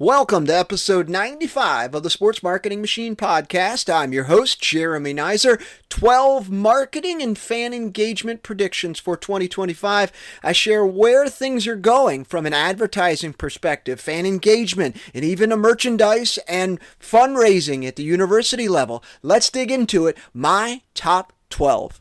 Welcome to episode 95 of the Sports Marketing Machine podcast. I'm your host, Jeremy Nizer. 12 marketing and fan engagement predictions for 2025. I share where things are going from an advertising perspective, fan engagement, and even a merchandise and fundraising at the university level. Let's dig into it. My top 12.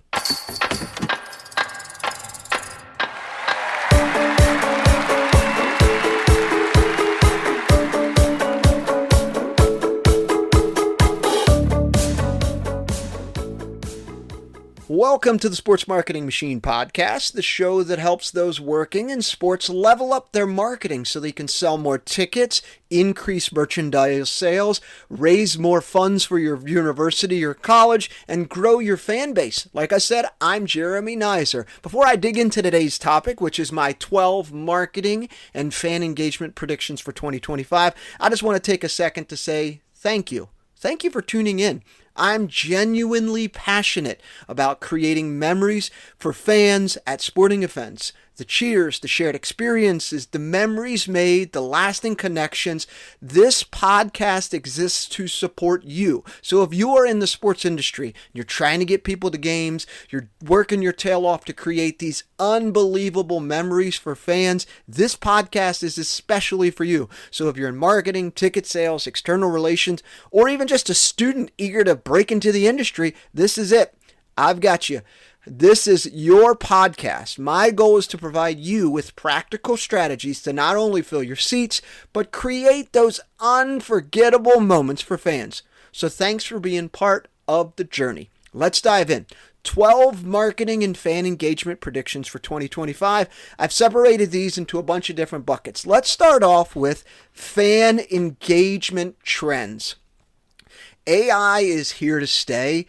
Welcome to the Sports Marketing Machine podcast, the show that helps those working in sports level up their marketing so they can sell more tickets, increase merchandise sales, raise more funds for your university or college, and grow your fan base. Like I said, I'm Jeremy Nizer. Before I dig into today's topic, which is my 12 marketing and fan engagement predictions for 2025, I just want to take a second to say thank you. Thank you for tuning in. I'm genuinely passionate about creating memories for fans at sporting events. The cheers, the shared experiences, the memories made, the lasting connections. This podcast exists to support you. So if you are in the sports industry, you're trying to get people to games, you're working your tail off to create these unbelievable memories for fans, this podcast is especially for you. So if you're in marketing, ticket sales, external relations, or even just a student eager to break into the industry, this is it. I've got you. This is your podcast. My goal is to provide you with practical strategies to not only fill your seats, but create those unforgettable moments for fans. So thanks for being part of the journey. Let's dive in. 12 marketing and fan engagement predictions for 2025. I've separated these into a bunch of different buckets. Let's start off with fan engagement trends. AI is here to stay,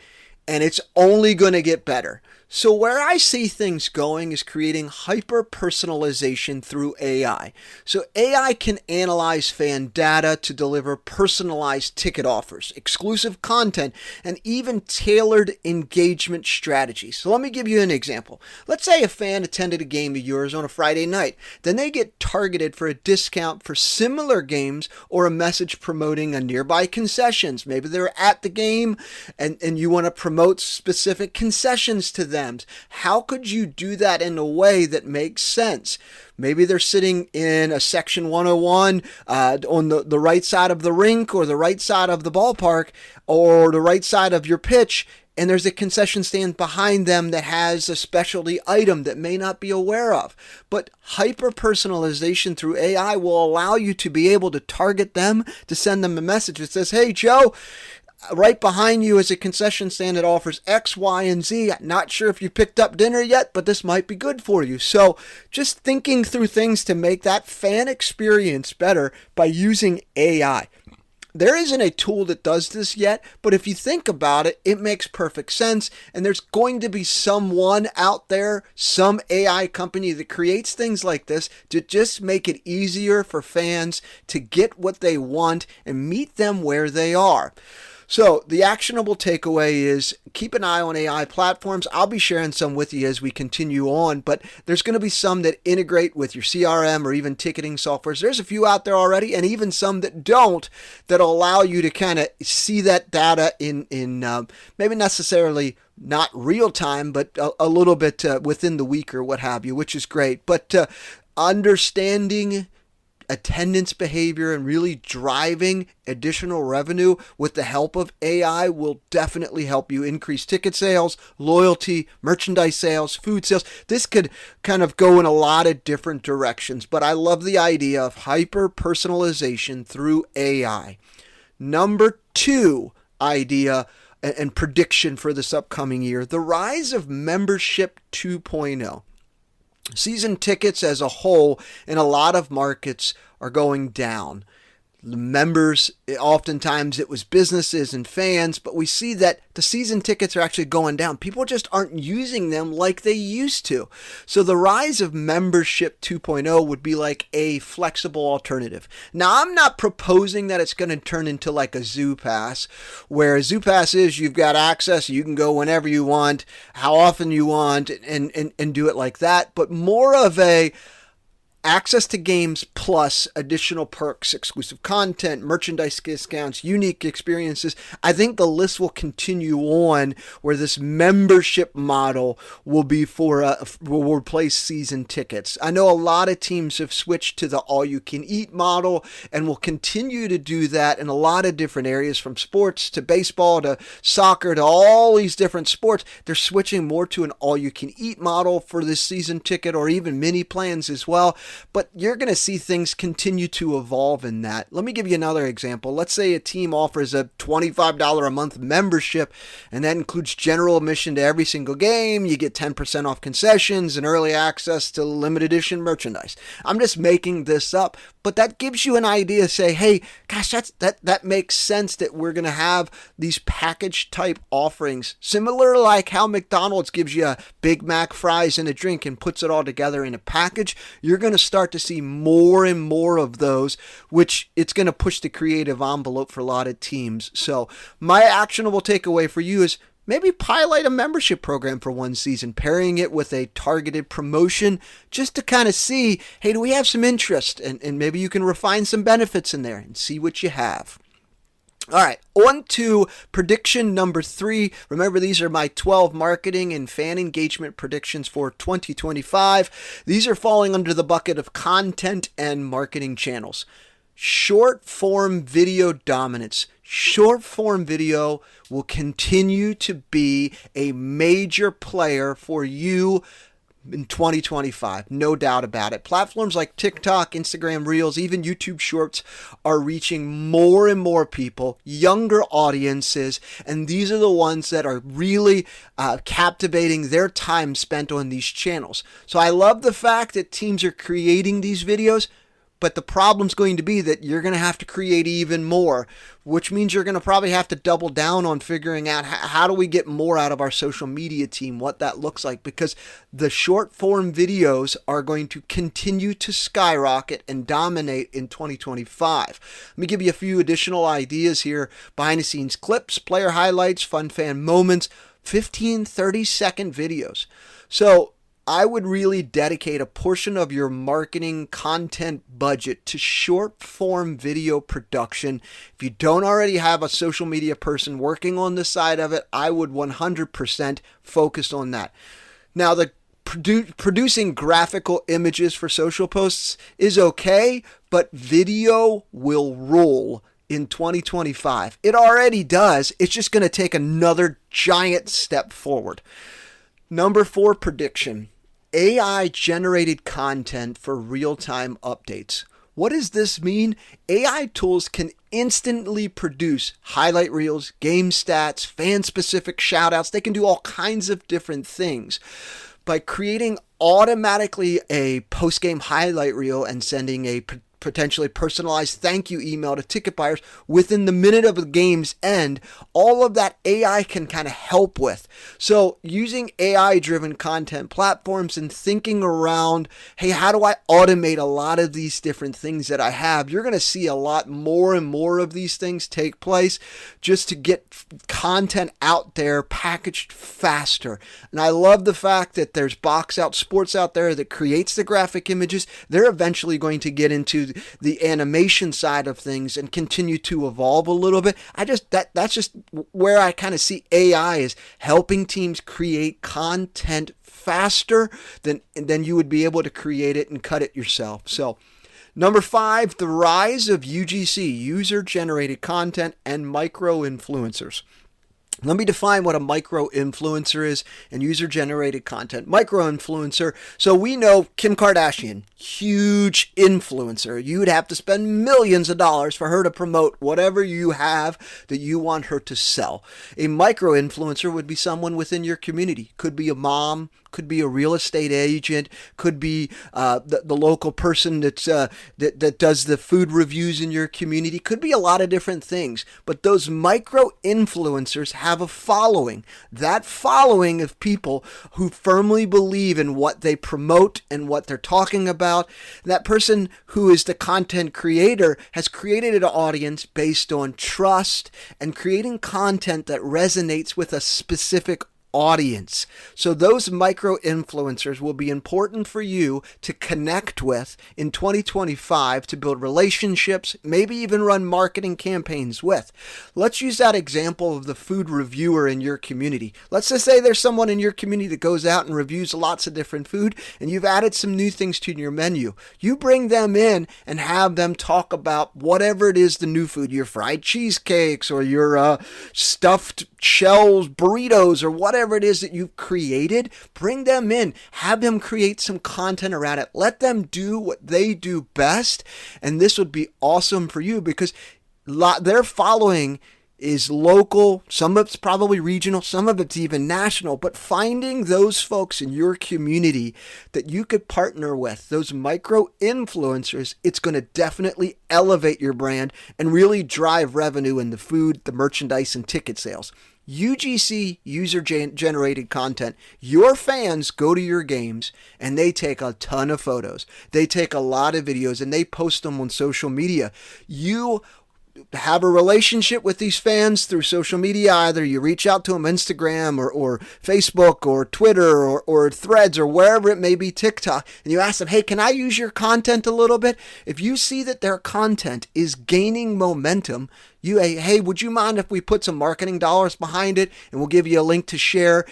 and it's only going to get better. So where I see things going is creating hyper-personalization through AI. So AI can analyze fan data to deliver personalized ticket offers, exclusive content, and even tailored engagement strategies. So let me give you an example. Let's say a fan attended a game of yours on a Friday night. Then they get targeted for a discount for similar games or a message promoting a nearby concessions. Maybe they're at the game and you want to promote specific concessions to them. How could you do that in a way that makes sense? Maybe they're sitting in a section 101 on the right side of the rink or the right side of the ballpark or the right side of your pitch, and there's a concession stand behind them that has a specialty item that may not be aware of. But hyper-personalization through AI will allow you to be able to target them, to send them a message that says, hey, Joe, right behind you is a concession stand that offers X, Y, and Z. Not sure if you picked up dinner yet, but this might be good for you. So just thinking through things to make that fan experience better by using AI. There isn't a tool that does this yet, but if you think about it, it makes perfect sense. And there's going to be someone out there, some AI company that creates things like this to just make it easier for fans to get what they want and meet them where they are. So the actionable takeaway is keep an eye on AI platforms. I'll be sharing some with you as we continue on, but there's going to be some that integrate with your CRM or even ticketing softwares. There's a few out there already, and even some that don't, that'll allow you to kind of see that data in maybe necessarily not real time, but a little bit within the week or what have you, which is great. But understanding attendance behavior and really driving additional revenue with the help of AI will definitely help you increase ticket sales, loyalty, merchandise sales, food sales. This could kind of go in a lot of different directions, but I love the idea of hyper-personalization through AI. Number 2 idea and prediction for this upcoming year, the rise of membership 2.0. Season tickets as a whole in a lot of markets are going down. The members, oftentimes it was businesses and fans, but we see that the season tickets are actually going down. People just aren't using them like they used to. So the rise of membership 2.0 would be like a flexible alternative. Now, I'm not proposing that it's going to turn into like a Zoo Pass, where a Zoo Pass is you've got access, you can go whenever you want, how often you want, and do it like that, but more of a access to games plus additional perks, exclusive content, merchandise discounts, unique experiences. I think the list will continue on where this membership model will be will replace season tickets. I know a lot of teams have switched to the all-you-can-eat model and will continue to do that in a lot of different areas, from sports to baseball to soccer to all these different sports. They're switching more to an all-you-can-eat model for this season ticket, or even mini plans as well. But you're going to see things continue to evolve in that. Let me give you another example. Let's say a team offers a $25 a month membership, and that includes general admission to every single game. You get 10% off concessions and early access to limited edition merchandise. I'm just making this up, but that gives you an idea. Say, hey, gosh, that makes sense that we're going to have these package type offerings, similar like how McDonald's gives you a Big Mac, fries, and a drink and puts it all together in a package. You're going to start to see more and more of those, which it's going to push the creative envelope for a lot of teams. So my actionable takeaway for you is maybe pilot a membership program for one season, pairing it with a targeted promotion just to kind of see, hey, do we have some interest? And maybe you can refine some benefits in there and see what you have. All right, on to prediction number 3. Remember, these are my 12 marketing and fan engagement predictions for 2025. These are falling under the bucket of content and marketing channels. Short form video dominance. Short form video will continue to be a major player for you in 2025, no doubt about it. Platforms like TikTok, Instagram Reels, even YouTube Shorts are reaching more and more people, younger audiences, and these are the ones that are really captivating their time spent on these channels. So I love the fact that teams are creating these videos, but the problem's going to be that you're going to have to create even more, which means you're going to probably have to double down on figuring out how do we get more out of our social media team, what that looks like, because the short form videos are going to continue to skyrocket and dominate in 2025. Let me give you a few additional ideas here. Behind the scenes clips, player highlights, fun fan moments, 15, 30-second videos. So I would really dedicate a portion of your marketing content budget to short form video production. If you don't already have a social media person working on the side of it, I would 100% focus on that. Now, the producing graphical images for social posts is okay, but video will rule in 2025. It already does. It's just going to take another giant step forward. Number 4 prediction. AI generated content for real-time updates. What does this mean? AI tools can instantly produce highlight reels, game stats, fan-specific shoutouts. They can do all kinds of different things. By creating automatically a post-game highlight reel and sending a potentially personalized thank you email to ticket buyers within the minute of the game's end, all of that AI can kind of help with. So using AI-driven content platforms and thinking around, hey, how do I automate a lot of these different things that I have? You're going to see a lot more and more of these things take place just to get content out there packaged faster. And I love the fact that there's Box Out Sports out there that creates the graphic images. They're eventually going to get into the animation side of things and continue to evolve a little bit. That's just where I kind of see AI is helping teams create content faster than you would be able to create it and cut it yourself. So number 5, the rise of UGC, user-generated content, and micro-influencers. Let me define what a micro-influencer is and user-generated content. Micro-influencer, so we know Kim Kardashian, huge influencer. You'd have to spend millions of dollars for her to promote whatever you have that you want her to sell. A micro-influencer would be someone within your community. Could be a mom, could be a real estate agent, could be the local person that does the food reviews in your community. Could be a lot of different things. But those micro-influencers have a following. That following of people who firmly believe in what they promote and what they're talking about. That person who is the content creator has created an audience based on trust and creating content that resonates with a specific audience. So those micro influencers will be important for you to connect with in 2025 to build relationships, maybe even run marketing campaigns with. Let's use that example of the food reviewer in your community. Let's just say there's someone in your community that goes out and reviews lots of different food, and you've added some new things to your menu. You bring them in and have them talk about whatever it is, the new food, your fried cheesecakes or your stuffed shells burritos or whatever it is that you've created. Bring them in, have them create some content around it. Let them do what they do best. And this would be awesome for you because their following is local, some of it's probably regional, some of it's even national, but finding those folks in your community that you could partner with, those micro influencers, it's going to definitely elevate your brand and really drive revenue in the food, the merchandise, and ticket sales. UGC, user-generated content. Your fans go to your games and they take a ton of photos. They take a lot of videos and they post them on social media. You have a relationship with these fans through social media. Either you reach out to them Instagram or Facebook or Twitter or Threads or wherever it may be, TikTok, and you ask them, hey, can I use your content a little bit? If you see that their content is gaining momentum, hey, would you mind if we put some marketing dollars behind it, and we'll give you a link to share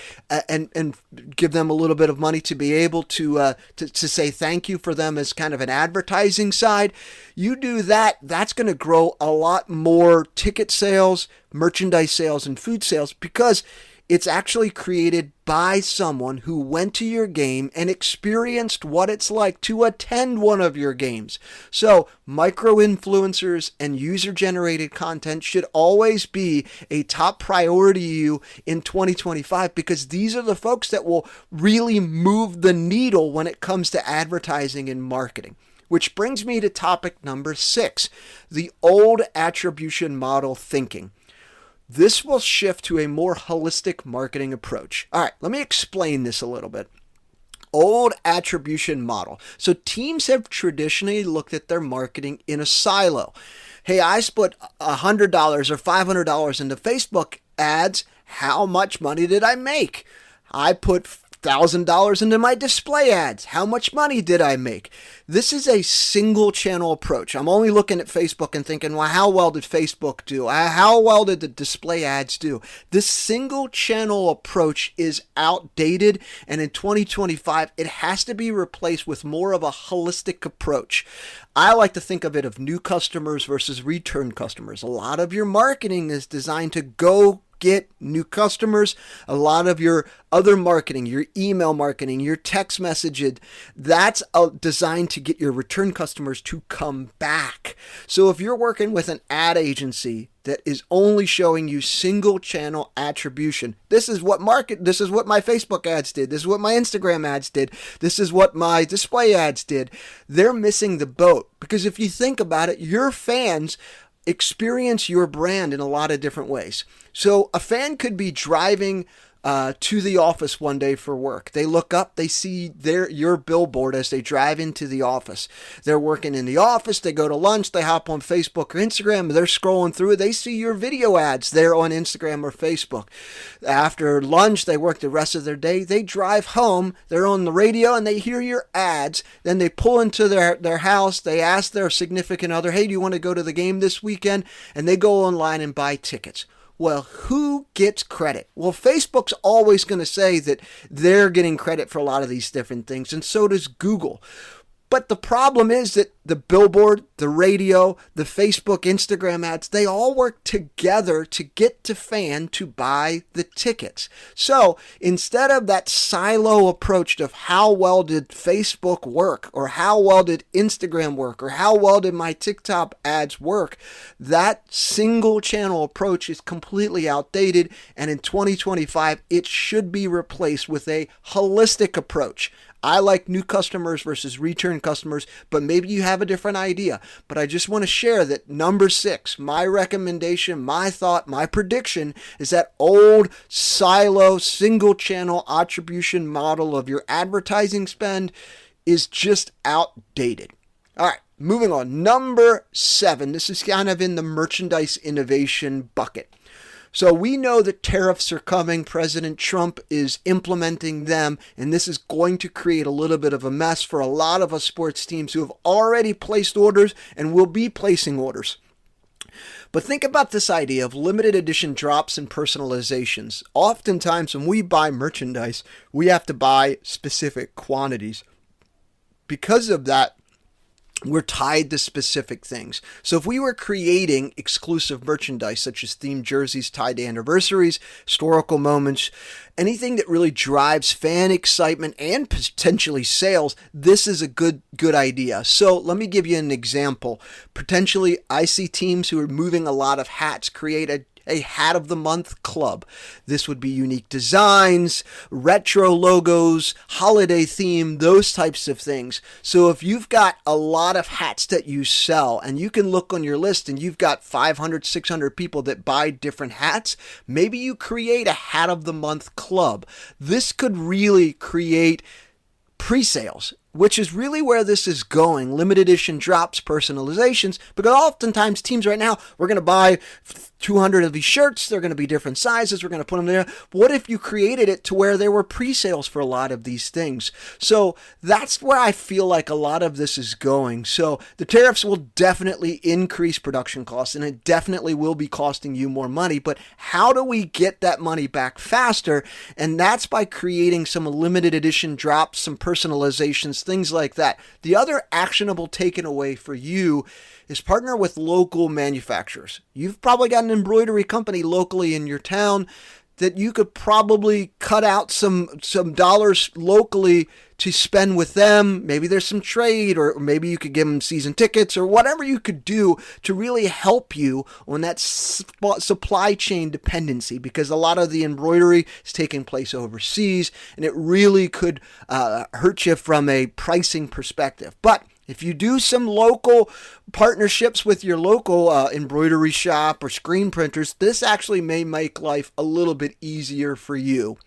and give them a little bit of money to be able to say thank you for them as kind of an advertising side. You do that, that's going to grow a lot more ticket sales, merchandise sales, and food sales because it's actually created by someone who went to your game and experienced what it's like to attend one of your games. So micro-influencers and user-generated content should always be a top priority to you in 2025 because these are the folks that will really move the needle when it comes to advertising and marketing. Which brings me to topic number 6, the old attribution model thinking. This will shift to a more holistic marketing approach. All right, let me explain this a little bit. Old attribution model. So teams have traditionally looked at their marketing in a silo. Hey, I put $100 or $500 into Facebook ads. How much money did I make? I put $1,000 into my display ads. How much money did I make? This is a single channel approach. I'm only looking at Facebook and thinking, well, how well did Facebook do? How well did the display ads do? This single channel approach is outdated, and in 2025, it has to be replaced with more of a holistic approach. I like to think of it of new customers versus return customers. A lot of your marketing is designed to go get new customers. A lot of your other marketing, your email marketing, your text messaging, that's designed to get your return customers to come back. So if you're working with an ad agency that is only showing you single channel attribution, this is what my Facebook ads did, this is what my Instagram ads did, this is what my display ads did, they're missing the boat. Because if you think about it, your fans experience your brand in a lot of different ways. So a fan could be driving to the office one day for work. They look up, they see your billboard as they drive into the office. They're working in the office, they go to lunch, they hop on Facebook or Instagram, they're scrolling through, they see your video ads there on Instagram or Facebook. After lunch, they work the rest of their day, they drive home, they're on the radio and they hear your ads, then they pull into their house, they ask their significant other, hey, do you want to go to the game this weekend? And they go online and buy tickets. Well, who gets credit? Well, Facebook's always going to say that they're getting credit for a lot of these different things, and so does Google. But the problem is that the billboard, the radio, the Facebook, Instagram ads, they all work together to get the fan to buy the tickets. So instead of that silo approach of how well did Facebook work, or how well did Instagram work, or how well did my TikTok ads work, that single channel approach is completely outdated. And in 2025, it should be replaced with a holistic approach. I like new customers versus return customers, but maybe you have a different idea. But I just want to share that number 6, my recommendation, my thought, my prediction is that old silo single channel attribution model of your advertising spend is just outdated. All right, moving on. Number 7, this is kind of in the merchandise innovation bucket. So we know that tariffs are coming. President Trump is implementing them, and this is going to create a little bit of a mess for a lot of us sports teams who have already placed orders and will be placing orders. But think about this idea of limited edition drops and personalizations. Oftentimes when we buy merchandise, we have to buy specific quantities. Because of that, we're tied to specific things. So if we were creating exclusive merchandise, such as themed jerseys tied to anniversaries, historical moments, anything that really drives fan excitement and potentially sales, this is a good idea. So let me give you an example. Potentially, I see teams who are moving a lot of hats create a Hat of the Month club. This would be unique designs, retro logos, holiday theme, those types of things. So if you've got a lot of hats that you sell and you can look on your list and you've got 500, 600 people that buy different hats, maybe you create a Hat of the Month club. This could really create pre-sales, which is really where this is going. Limited edition drops, personalizations, because oftentimes teams right now, we're going to buy 200 of these shirts. They're going to be different sizes. We're going to put them there. What if you created it to where there were pre-sales for a lot of these things? So that's where I feel like a lot of this is going. So the tariffs will definitely increase production costs, and it definitely will be costing you more money. But how do we get that money back faster? And that's by creating some limited edition drops, some personalizations, things like that. The other actionable takeaway for you is partner with local manufacturers. You've probably got an embroidery company locally in your town that you could probably cut out some dollars locally to spend with them. Maybe there's some trade, or maybe you could give them season tickets, or whatever you could do to really help you on that supply chain dependency, because a lot of the embroidery is taking place overseas and it really could hurt you from a pricing perspective. But if you do some local partnerships with your local embroidery shop or screen printers, this actually may make life a little bit easier for you.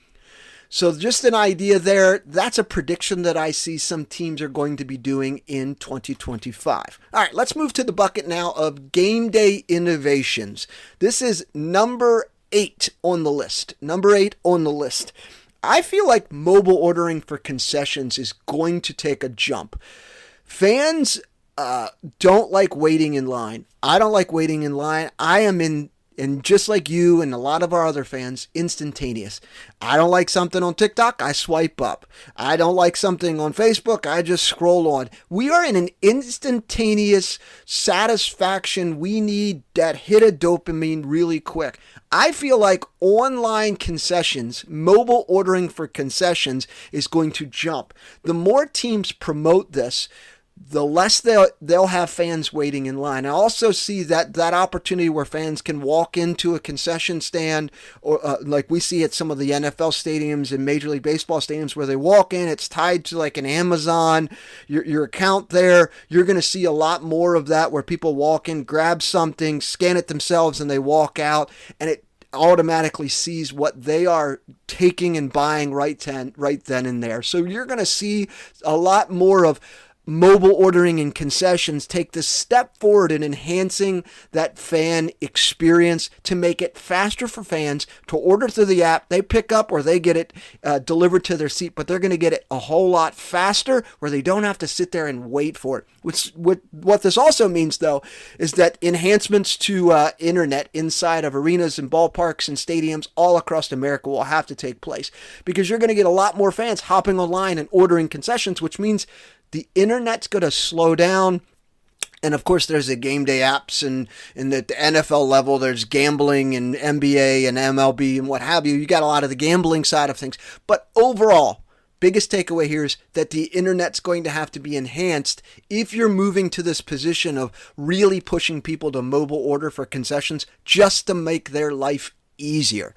So just an idea there. That's a prediction that I see some teams are going to be doing in 2025. All right, let's move to the bucket now of game day innovations. This is number 8 on the list. Number 8 on the list. I feel like mobile ordering for concessions is going to take a jump. Fans don't like waiting in line. I don't like waiting in line. I am and just like you and a lot of our other fans, instantaneous. I don't like something on TikTok, I swipe up. I don't like something on Facebook, I just scroll on. We are in an instantaneous satisfaction. We need that hit of dopamine really quick. I feel like online concessions, mobile ordering for concessions, is going to jump. The more teams promote this, the less they'll have fans waiting in line. I also see that opportunity where fans can walk into a concession stand, or like we see at some of the NFL stadiums and Major League Baseball stadiums, where they walk in, it's tied to like an Amazon, your account there. You're going to see a lot more of that, where people walk in, grab something, scan it themselves, and they walk out, and it automatically sees what they are taking and buying right then and there. So you're going to see a lot more of mobile ordering and concessions take this step forward in enhancing that fan experience to make it faster for fans to order through the app. They pick up or they get it delivered to their seat, but they're going to get it a whole lot faster, where they don't have to sit there and wait for it. What this also means, though, is that enhancements to internet inside of arenas and ballparks and stadiums all across America will have to take place, because you're going to get a lot more fans hopping online and ordering concessions, which means the internet's going to slow down. And of course, there's the game day apps, and at the NFL level, there's gambling and NBA and MLB and what have you. You got a lot of the gambling side of things. But overall, biggest takeaway here is that the internet's going to have to be enhanced if you're moving to this position of really pushing people to mobile order for concessions, just to make their life easier.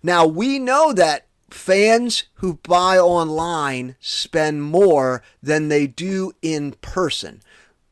Now, we know that fans who buy online spend more than they do in person.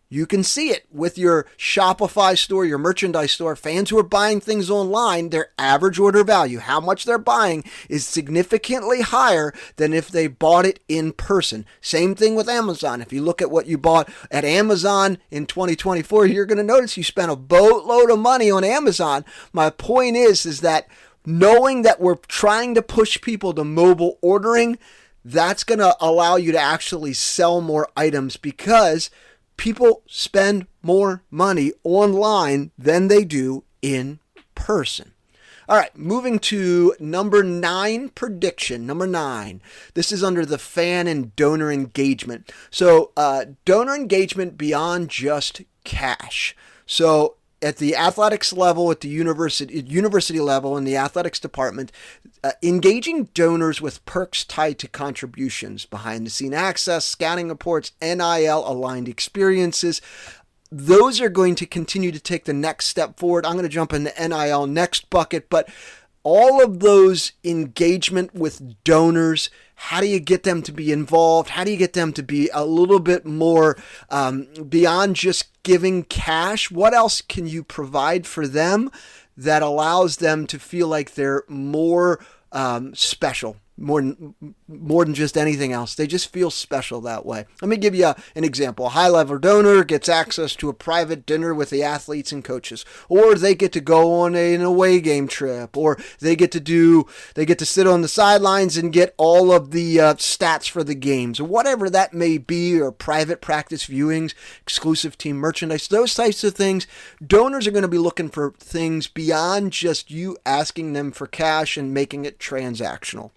You can see it with your Shopify store, your merchandise store. Fans who are buying things online, their average order value, how much they're buying, is significantly higher than if they bought it in person. Same thing with Amazon. If you look at what you bought at Amazon in 2024, you're going to notice you spent a boatload of money on Amazon. My point is that knowing that we're trying to push people to mobile ordering, that's going to allow you to actually sell more items because people spend more money online than they do in person. All right, moving to number 9 prediction. Number 9. This is under the fan and donor engagement. So donor engagement beyond just cash. So at the athletics level, at the university level, in the athletics department, engaging donors with perks tied to contributions, behind-the-scene access, scouting reports, NIL-aligned experiences, those are going to continue to take the next step forward. I'm going to jump in the NIL next bucket, but all of those engagement with donors, how do you get them to be involved? How do you get them to be a little bit more beyond just giving cash? What else can you provide for them that allows them to feel like they're more special? More than just anything else. They just feel special that way. Let me give you an example. A high-level donor gets access to a private dinner with the athletes and coaches, or they get to go on an away game trip, or they get to sit on the sidelines and get all of the stats for the games, or whatever that may be, or private practice viewings, exclusive team merchandise, those types of things. Donors are going to be looking for things beyond just you asking them for cash and making it transactional.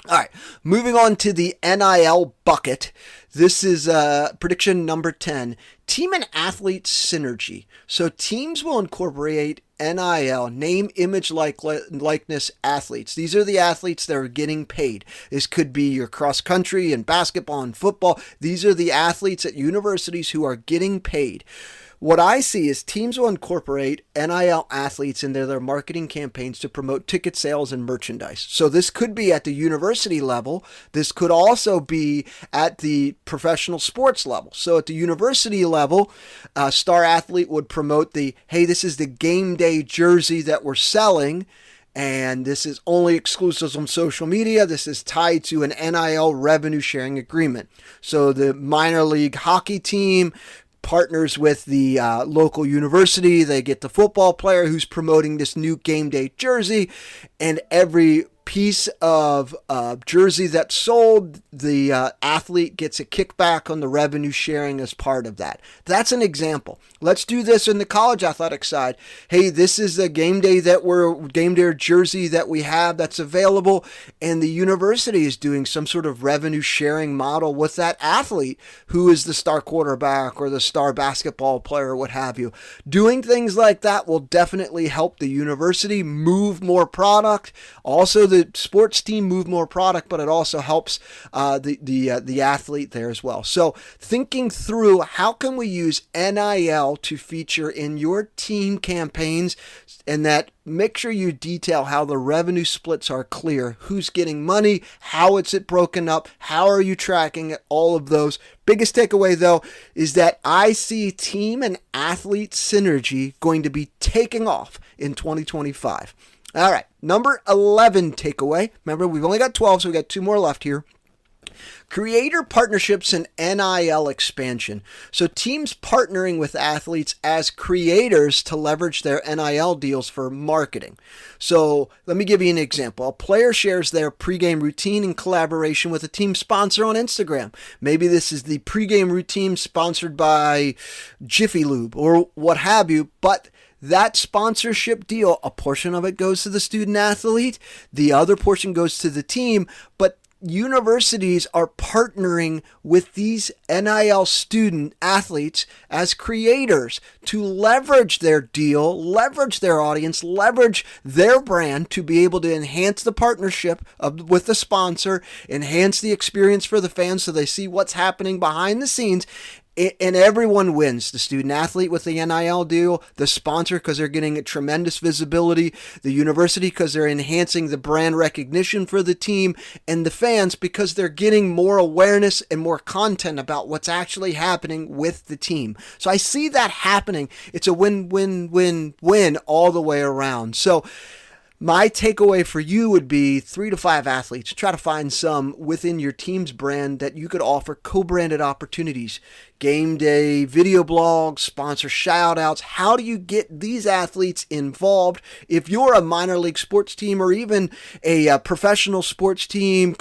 All right, moving on to the NIL bucket. This is prediction number 10, team and athlete synergy. So teams will incorporate NIL, name, image, likeness athletes. These are the athletes that are getting paid. This could be your cross country and basketball and football. These are the athletes at universities who are getting paid. What I see is teams will incorporate NIL athletes into their marketing campaigns to promote ticket sales and merchandise. So this could be at the university level. This could also be at the professional sports level. So at the university level, a star athlete would promote hey, this is the game day jersey that we're selling, and this is only exclusive on social media. This is tied to an NIL revenue sharing agreement. So the minor league hockey team partners with the local university. They get the football player who's promoting this new game day jersey, and every piece of jersey that's sold, the athlete gets a kickback on the revenue sharing as part of that. That's an example. Let's do this in the college athletics side. Hey, this is the game day jersey that we have that's available, and the university is doing some sort of revenue sharing model with that athlete who is the star quarterback or the star basketball player, what have you. Doing things like that will definitely help the university move more product. Also, the sports team move more product, but it also helps the athlete there as well. So thinking through how can we use NIL to feature in your team campaigns, and that make sure you detail how the revenue splits are clear, who's getting money, how it's broken up, how are you tracking it, all of those. Biggest takeaway though is that I see team and athlete synergy going to be taking off in 2025. All right, number 11 takeaway. Remember, we've only got 12, so we got 2 more left here. Creator partnerships and NIL expansion. So teams partnering with athletes as creators to leverage their NIL deals for marketing. So let me give you an example. A player shares their pregame routine in collaboration with a team sponsor on Instagram. Maybe this is the pregame routine sponsored by Jiffy Lube or what have you, but that sponsorship deal, a portion of it goes to the student athlete, the other portion goes to the team, but universities are partnering with these NIL student athletes as creators to leverage their deal, leverage their audience, leverage their brand to be able to enhance the partnership with the sponsor, enhance the experience for the fans so they see what's happening behind the scenes. And everyone wins. The student athlete with the NIL deal, the sponsor because they're getting a tremendous visibility, the university because they're enhancing the brand recognition for the team, and the fans because they're getting more awareness and more content about what's actually happening with the team. So I see that happening. It's a win-win-win-win all the way around. So my takeaway for you would be 3 to 5 athletes. Try to find some within your team's brand that you could offer co-branded opportunities. Game day, video blogs, sponsor shout-outs. How do you get these athletes involved? If you're a minor league sports team or even a professional sports team,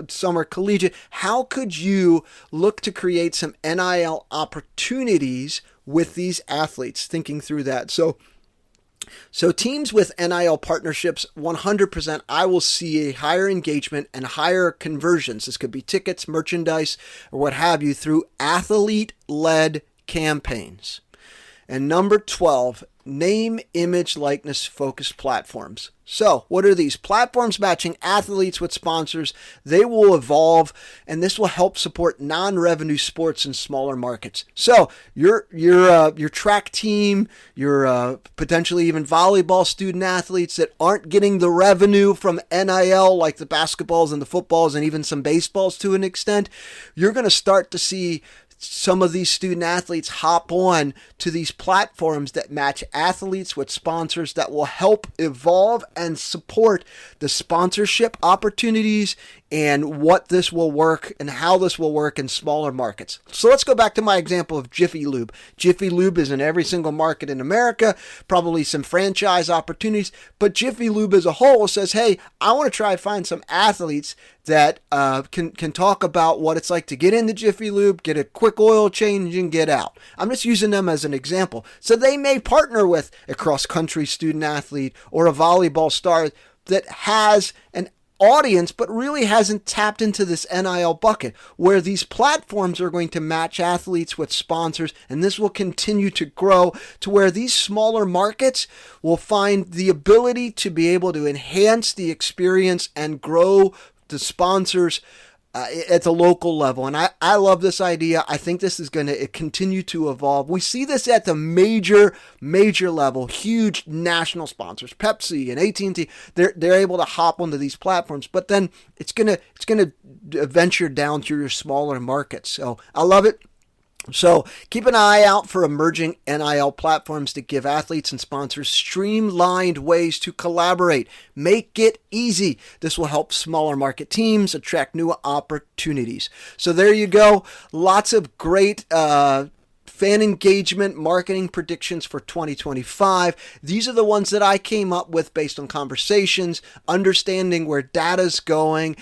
summer collegiate, how could you look to create some NIL opportunities with these athletes? Thinking through that. So teams with NIL partnerships, 100%, I will see a higher engagement and higher conversions. This could be tickets, merchandise, or what have you through athlete-led campaigns. And number 12, name, image, likeness, focused platforms. So what are these? Platforms matching athletes with sponsors. They will evolve, and this will help support non-revenue sports in smaller markets. So your track team, your potentially even volleyball student athletes that aren't getting the revenue from NIL like the basketballs and the footballs and even some baseballs to an extent, you're going to start to see some of these student athletes hop on to these platforms that match athletes with sponsors that will help evolve and support the sponsorship opportunities and what this will work and how this will work in smaller markets. So let's go back to my example of Jiffy Lube. Jiffy Lube is in every single market in America, probably some franchise opportunities, but Jiffy Lube as a whole says, hey, I want to try to find some athletes that can talk about what it's like to get into Jiffy Lube, get a quick oil change, and get out. I'm just using them as an example. So they may partner with a cross-country student athlete or a volleyball star that has an audience but really hasn't tapped into this NIL bucket where these platforms are going to match athletes with sponsors, and this will continue to grow to where these smaller markets will find the ability to be able to enhance the experience and grow the sponsors at the local level. And I love this idea. I think this is going to continue to evolve. We see this at the major level, huge national sponsors, Pepsi and AT&T. They're able to hop onto these platforms, but then it's going to venture down through your smaller markets. So I love it. So keep an eye out for emerging NIL platforms that give athletes and sponsors streamlined ways to collaborate. Make it easy. This will help smaller market teams attract new opportunities. So there you go. Lots of great fan engagement marketing predictions for 2025. These are the ones that I came up with based on conversations, understanding where data's going,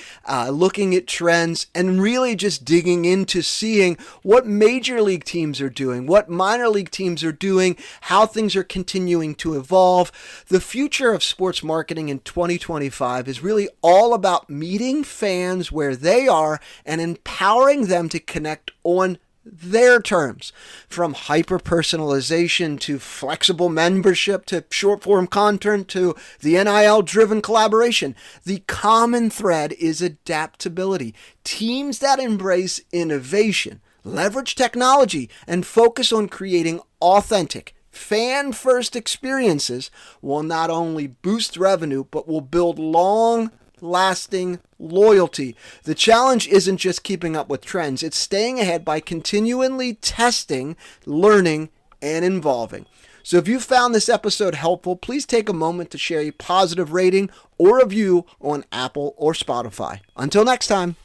looking at trends, and really just digging into seeing what major league teams are doing, what minor league teams are doing, how things are continuing to evolve. The future of sports marketing in 2025 is really all about meeting fans where they are and empowering them to connect on their terms. From hyper-personalization to flexible membership to short-form content to the NIL-driven collaboration, the common thread is adaptability. Teams that embrace innovation, leverage technology, and focus on creating authentic, fan-first experiences will not only boost revenue, but will build long-lasting loyalty. The challenge isn't just keeping up with trends, it's staying ahead by continually testing, learning, and evolving. So if you found this episode helpful, please take a moment to share a positive rating or review on Apple or Spotify. Until next time.